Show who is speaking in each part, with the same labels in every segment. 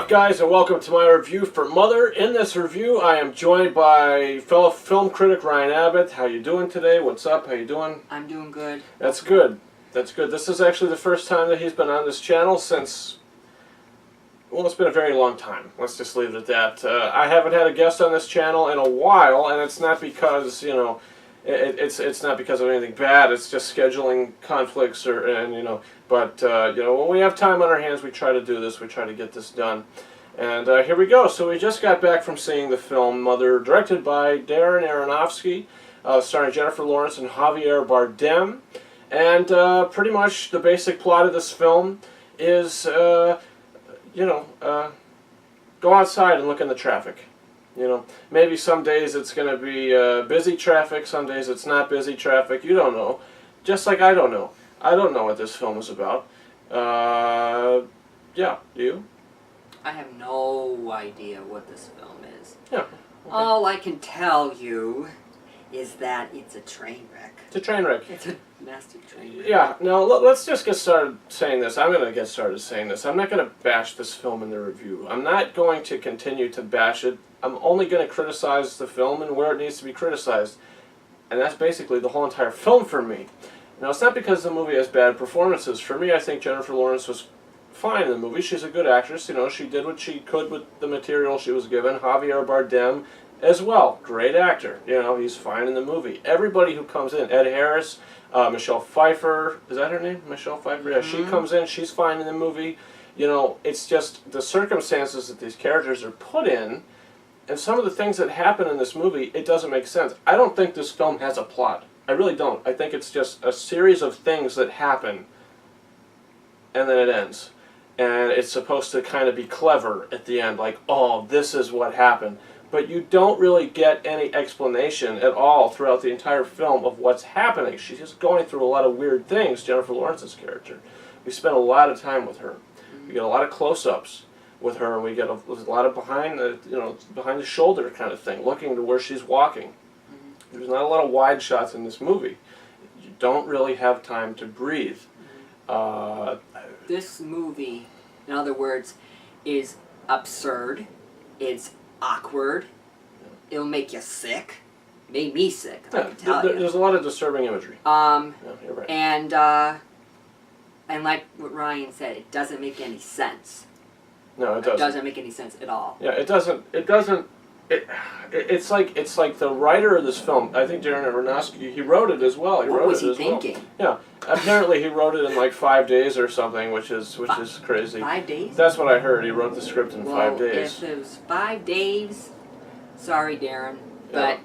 Speaker 1: up, guys, and welcome to my review for Mother. In this review, I am joined by fellow film critic Ryan Abbott. How you doing today? What's up? How you doing?
Speaker 2: I'm doing good.
Speaker 1: That's good. That's good. This is actually the first time that he's been on this channel since, well, it's been a very long time. Let's just leave it at that. I haven't had a guest on this channel in a while, and it's not because, you know, it's not because of anything bad. It's just scheduling conflicts, But when we have time on our hands, we try to do this. We try to get this done. And here we go. So we just got back from seeing the film Mother, directed by Darren Aronofsky, starring Jennifer Lawrence and Javier Barderm. And pretty much the basic plot of this film is, go outside and look in the traffic. You know, maybe some days it's going to be busy traffic, some days it's not busy traffic. You don't know. Just like I don't know. I don't know what this film is about. Yeah, you?
Speaker 2: I have no idea what this film is.
Speaker 1: Yeah. Okay.
Speaker 2: All I can tell you is that it's a train wreck.
Speaker 1: It's a train wreck.
Speaker 2: It's a nasty train wreck.
Speaker 1: Yeah, now let's just get started saying this. I'm going to get started saying this. I'm not going to bash this film in the review. I'm not going to continue to bash it. I'm only going to criticize the film and where it needs to be criticized. And that's basically the whole entire film for me. Now, it's not because the movie has bad performances. For me, I think Jennifer Lawrence was fine in the movie. She's a good actress. You know, she did what she could with the material she was given. Javier Barderm as well. Great actor. You know, he's fine in the movie. Everybody who comes in, Ed Harris, Michelle Pfeiffer, is that her name? Michelle Pfeiffer? Yeah, she comes in. She's fine in the movie. You know, it's just the circumstances that these characters are put in, and some of the things that happen in this movie, it doesn't make sense. I don't think this film has a plot. I really don't. I think it's just a series of things that happen, and then it ends. And it's supposed to kind of be clever at the end, like, oh, this is what happened. But you don't really get any explanation at all throughout the entire film of what's happening. She's just going through a lot of weird things, Jennifer Lawrence's character. We spend a lot of time with her. We get a lot of close-ups with her, and we get a lot of behind the shoulder kind of thing, looking to where she's walking. There's not a lot of wide shots in this movie. You don't really have time to breathe.
Speaker 2: This movie, in other words, is absurd. It's awkward. It'll make you sick. It made me sick, I can tell you.
Speaker 1: There's a lot of disturbing imagery.
Speaker 2: Yeah,
Speaker 1: you're right.
Speaker 2: And like what Ryan said, it doesn't make any sense.
Speaker 1: No, it doesn't.
Speaker 2: It doesn't make any sense at all.
Speaker 1: Yeah, it doesn't. It's like the writer of this film. I think Darren Aronofsky, he wrote it as well.
Speaker 2: What was he thinking?
Speaker 1: Yeah, apparently he wrote it in like 5 days or something, which is crazy.
Speaker 2: 5 days?
Speaker 1: That's what I heard. He wrote the script in 5 days.
Speaker 2: If it was 5 days, sorry, Darren, but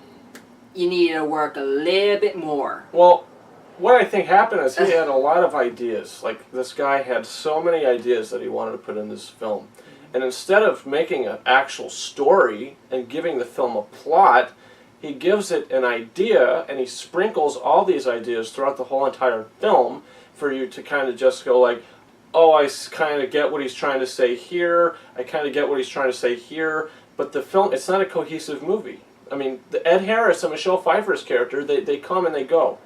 Speaker 2: you needed to work a little bit more.
Speaker 1: Well, what I think happened is he had a lot of ideas. Like, this guy had so many ideas that he wanted to put in this film. And instead of making an actual story and giving the film a plot, he gives it an idea, and he sprinkles all these ideas throughout the whole entire film for you to kind of just go like, oh, I kind of get what he's trying to say here, I kind of get what he's trying to say here, but the film, it's not a cohesive movie. I mean, the Ed Harris and Michelle Pfeiffer's character, they come and they go.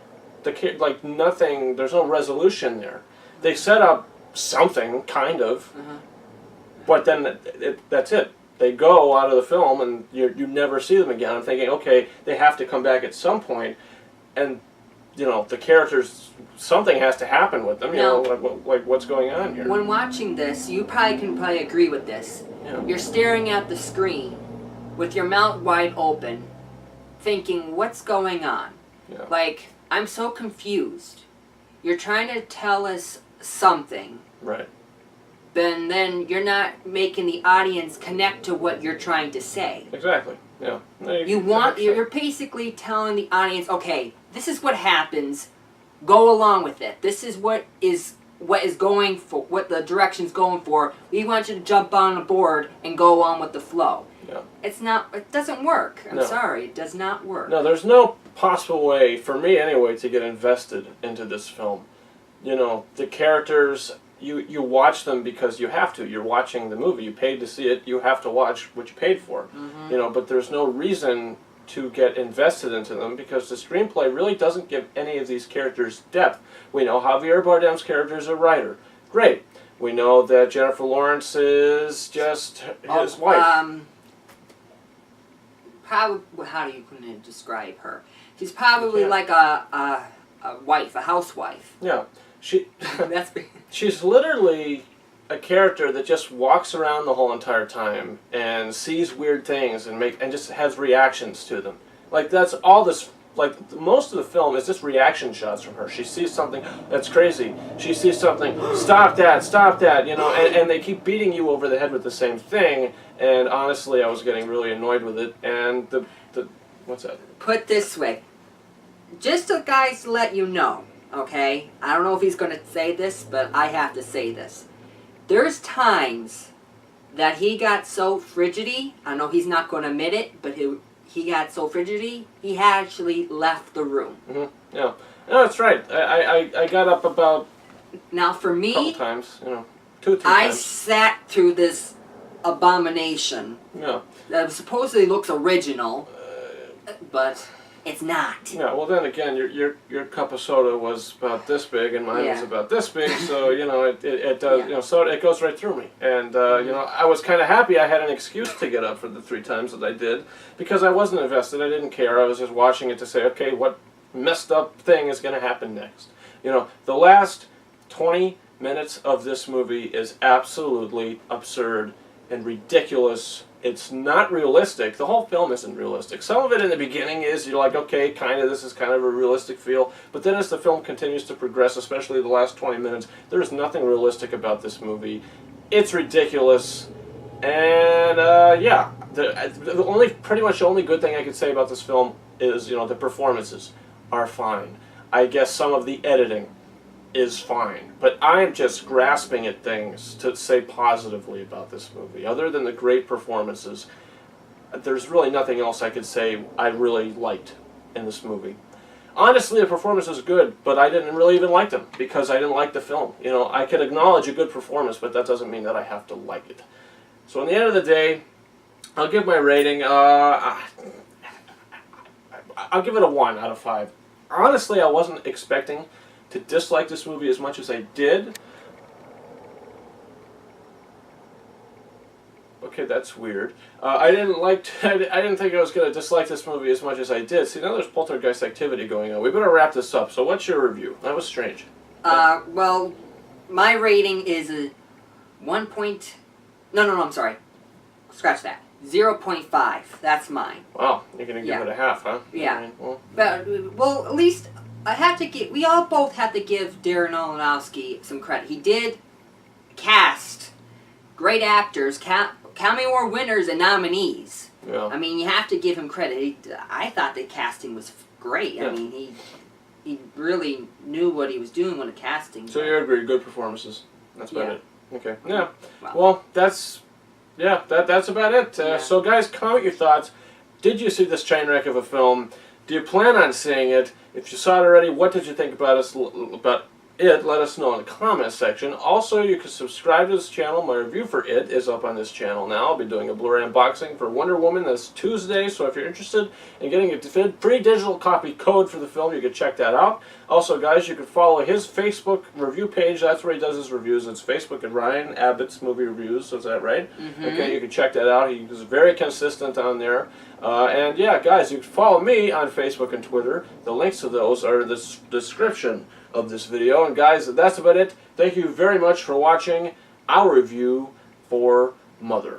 Speaker 1: Like nothing, there's no resolution there. They set up something, kind of, but then that's it. They go out of the film and you never see them again. I'm thinking, okay, they have to come back at some point, and the characters, something has to happen with them. Like what's going on here?
Speaker 2: When watching this, you can agree with this.
Speaker 1: Yeah.
Speaker 2: You're staring at the screen with your mouth wide open, thinking, what's going on?
Speaker 1: Yeah.
Speaker 2: Like, I'm so confused. You're trying to tell us something.
Speaker 1: Right.
Speaker 2: Then you're not making the audience connect to what you're trying to say.
Speaker 1: Exactly. Yeah.
Speaker 2: You're basically telling the audience, okay, this is what happens. Go along with it. This is what the direction's going for. We want you to jump on the board and go on with the flow.
Speaker 1: Yeah.
Speaker 2: It doesn't work. I'm
Speaker 1: No.
Speaker 2: sorry, it does not work.
Speaker 1: No, there's no possible way, for me anyway, to get invested into this film. The characters, you watch them because you have to. You're watching the movie. You paid to see it. You have to watch what you paid for. But there's no reason to get invested into them because the screenplay really doesn't give any of these characters depth. We know Javier Bardem's character is a writer. Great. We know that Jennifer Lawrence is just his wife.
Speaker 2: Probably, how do you describe her? She's probably
Speaker 1: Yeah.
Speaker 2: like a wife, a housewife.
Speaker 1: Yeah,
Speaker 2: That's
Speaker 1: she's literally a character that just walks around the whole entire time and sees weird things and just has reactions to them. Like that's all this. Like most of the film is just reaction shots from her. She sees something that's crazy. She sees something. Stop that! You know, and they keep beating you over the head with the same thing. And honestly, I was getting really annoyed with it. And the what's that?
Speaker 2: Put this way, just so guys to let you know, okay? I don't know if he's gonna say this, but I have to say this. There's times that he got so frigidy. I know he's not gonna admit it, but he got so frigidy, he actually left the room.
Speaker 1: Mm-hmm. Yeah, no, that's right. I got up about
Speaker 2: Now for
Speaker 1: a couple
Speaker 2: me,
Speaker 1: times, you know, two
Speaker 2: I
Speaker 1: times.
Speaker 2: sat through this abomination
Speaker 1: Yeah.
Speaker 2: that supposedly looks original, but it's not.
Speaker 1: Yeah. Well, then again, your cup of soda was about this big, and mine was
Speaker 2: Yeah.
Speaker 1: about this big. So you know, it does.
Speaker 2: Yeah.
Speaker 1: You know, so it goes right through me. And you know, I was kind of happy I had an excuse to get up for the 3 times that I did, because I wasn't invested. I didn't care. I was just watching it to say, okay, what messed up thing is going to happen next? You know, the last 20 minutes of this movie is absolutely absurd and ridiculous. It's not realistic. The whole film isn't realistic. Some of it in the beginning is, you're like, okay, this is kind of a realistic feel. But then as the film continues to progress, especially the last 20 minutes, there's nothing realistic about this movie. It's ridiculous. And, yeah. Pretty much the only good thing I could say about this film is, you know, the performances are fine. I guess some of the editing is fine, but I'm just grasping at things to say positively about this movie. Other than the great performances, there's really nothing else I could say I really liked in this movie. Honestly, the performance is good, but I didn't really even like them because I didn't like the film. You know, I could acknowledge a good performance, but that doesn't mean that I have to like it. So in the end of the day, I'll give my rating, I'll give it a 1 out of 5. Honestly, I wasn't expecting to dislike this movie as much as I did. Okay, that's weird. I didn't think I was going to dislike this movie as much as I did. See, now there's poltergeist activity going on. We better wrap this up. So what's your review? That was strange.
Speaker 2: Well, my rating is a 1 point... No, I'm sorry. Scratch that. 0.5. That's mine.
Speaker 1: Wow, you're going to give it a half, huh?
Speaker 2: Yeah.
Speaker 1: I mean,
Speaker 2: Well, at least I have to give... We all both have to give Darren Aronofsky some credit. He did cast great actors, Academy Award winners, and nominees.
Speaker 1: yeah.
Speaker 2: I mean, you have to give him credit. I thought the casting was great.
Speaker 1: Yeah.
Speaker 2: I mean, he really knew what he was doing when the casting.
Speaker 1: So you agree, good performances. That's about it. Okay. Yeah.
Speaker 2: Wow.
Speaker 1: Well, that's about it.
Speaker 2: Yeah.
Speaker 1: So guys, comment your thoughts. Did you see this train wreck of a film? Do you plan on seeing it? If you saw it already, what did you think about it? Let us know in the comments section. Also, you can subscribe to this channel. My review for It is up on this channel now. I'll be doing a Blu-ray unboxing for Wonder Woman this Tuesday, so if you're interested in getting a free digital copy code for the film, you can check that out. Also, guys, you can follow his Facebook review page. That's where he does his reviews. It's Facebook at Ryan Abbott's Movie Reviews. Is that right?
Speaker 2: Mm-hmm.
Speaker 1: Okay, you can check that out. He is very consistent on there. And yeah, guys, you can follow me on Facebook and Twitter. The links to those are in the description of this video. And guys, that's about it. Thank you very much for watching our review for Mother.